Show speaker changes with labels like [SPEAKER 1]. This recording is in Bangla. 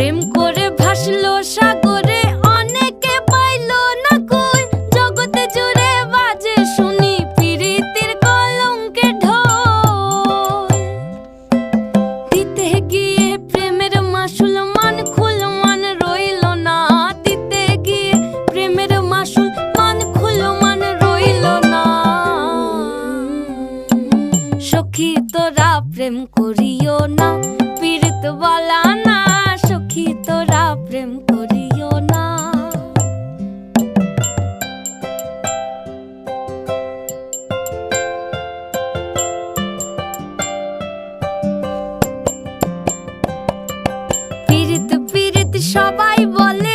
[SPEAKER 1] প্রেম করে ভাসলো সাগরে, অনেকে পাইলো না কই। জগতে জুড়ে বাজে শুনি পিরিতির কলঙ্কের ঢোল। দিতে গিয়ে প্রেমের মাসুল মান খুল মান রইল না। দিতে গিয়ে প্রেমের মাসুল মান খুল মান রইল না। সখী তোরা প্রেম করিও না, পীড়িত বালা না। সখী তোরা প্রেম করিও না। পীড়িত পীড়িত সবাই বলে,